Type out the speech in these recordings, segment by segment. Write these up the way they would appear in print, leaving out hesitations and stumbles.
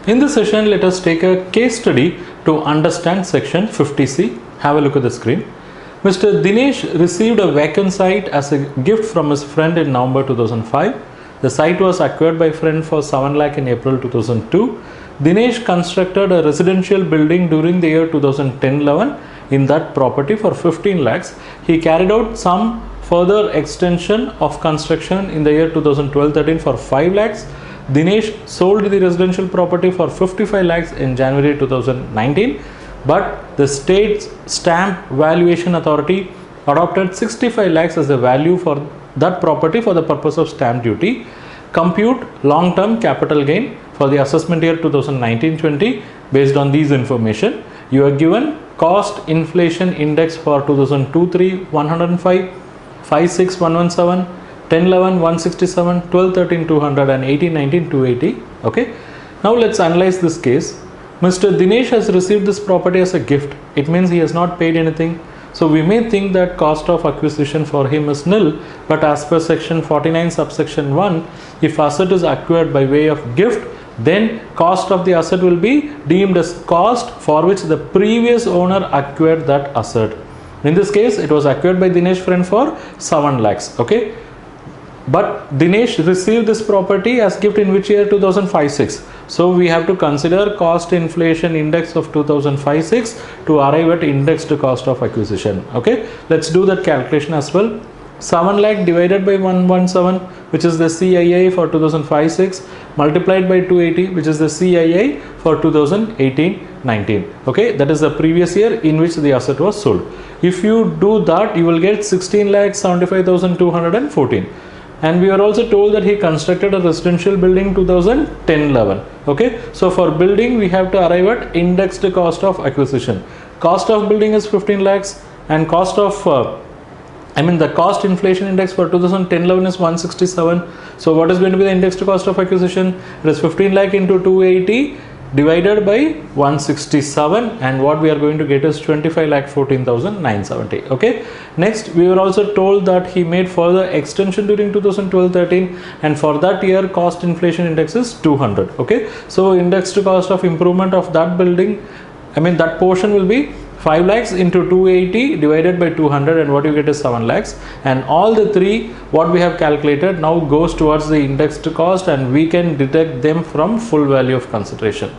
In this session, let us take a case study to understand section 50C. Have a look at the screen. Mr. Dinesh received a vacant site as a gift from his friend in November 2005. The site was acquired by friend for 7 lakh in April 2002. Dinesh constructed a residential building during the year 2010-11 in that property for 15 lakhs. He carried out some further extension of construction in the year 2012-13 for 5 lakhs. Dinesh sold the residential property for 55 lakhs in January 2019, but the state's stamp valuation authority adopted 65 lakhs as the value for that property for the purpose of stamp duty. Compute long-term capital gain for the assessment year 2019-20 based on these information. You are given cost inflation index for 2002-3 105, 5-6 117, 10-11 167, 12-13 200 and 18-19 280. Okay, now let's analyze this case. Mr. Dinesh has received this property as a gift. It means he has not paid anything. So we may think that cost of acquisition for him is nil, but as per section 49 subsection 1, if asset is acquired by way of gift, then cost of the asset will be deemed as cost for which the previous owner acquired that asset. In this case, it was acquired by Dinesh friend for 7 lakhs. Okay, but Dinesh received this property as gift in which year? 2005-6. So we have to consider cost inflation index of 2005-6 to arrive at indexed cost of acquisition. Okay, let's do that calculation as well. 7 lakh divided by 117, which is the CII for 2005-6, multiplied by 280, which is the CII for 2018-19. Okay, that is the previous year in which the asset was sold. If you do that, you will get 16,75,214. And we are also told that he constructed a residential building 2010-11. Okay, so for building we have to arrive at indexed cost of acquisition. Cost of building is 15 lakhs and cost of the cost inflation index for 2010-11 is 167. So what is going to be the indexed cost of acquisition? It is 15 lakh into 280 divided by 167, and what we are going to get is 25,14,970. Okay, next we were also told that he made further extension during 2012-13, and for that year cost inflation index is 200. Okay, so indexed cost of improvement of that building, that portion will be 5 lakhs into 280 divided by 200, and what you get is 7 lakhs, and all the three what we have calculated now goes towards the indexed cost, and we can deduct them from full value of consideration.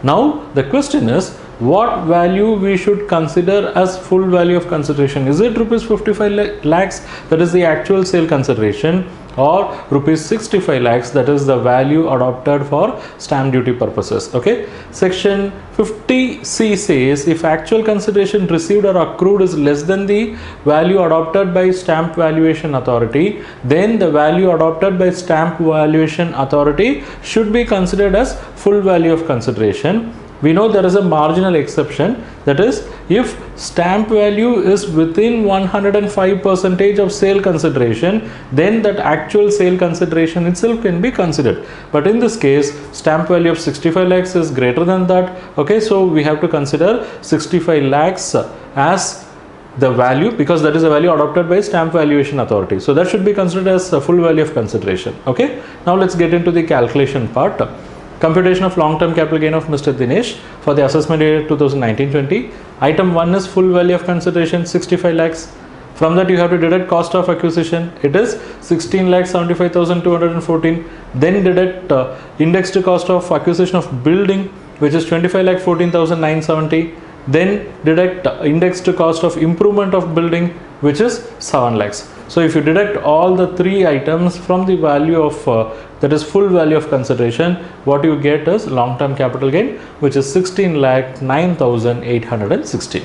Now the question is, what value we should consider as full value of consideration? Is it rupees 55 lakhs, that is the actual sale consideration, or rupees 65 lakhs, that is the value adopted for stamp duty purposes? Okay, section 50C says if actual consideration received or accrued is less than the value adopted by stamp valuation authority, then the value adopted by stamp valuation authority should be considered as full value of consideration. We know there is a marginal exception, that is if stamp value is within 105% of sale consideration, then that actual sale consideration itself can be considered. But in this case, stamp value of 65 lakhs is greater than that. Okay, so we have to consider 65 lakhs as the value, because that is a value adopted by stamp valuation authority. So that should be considered as a full value of consideration. Okay, now let's get into the calculation part. Computation of long-term capital gain of Mr. Dinesh for the assessment year 2019-20. Item 1 is full value of consideration 65 lakhs. From that you have to deduct cost of acquisition. It is 16,75,214. Then deduct indexed cost of acquisition of building, which is 25,14,970. Then deduct indexed cost of improvement of building, which is 7 lakhs. So if you deduct all the three items from the value of that is full value of consideration, what you get is long-term capital gain, which is 16,09,816.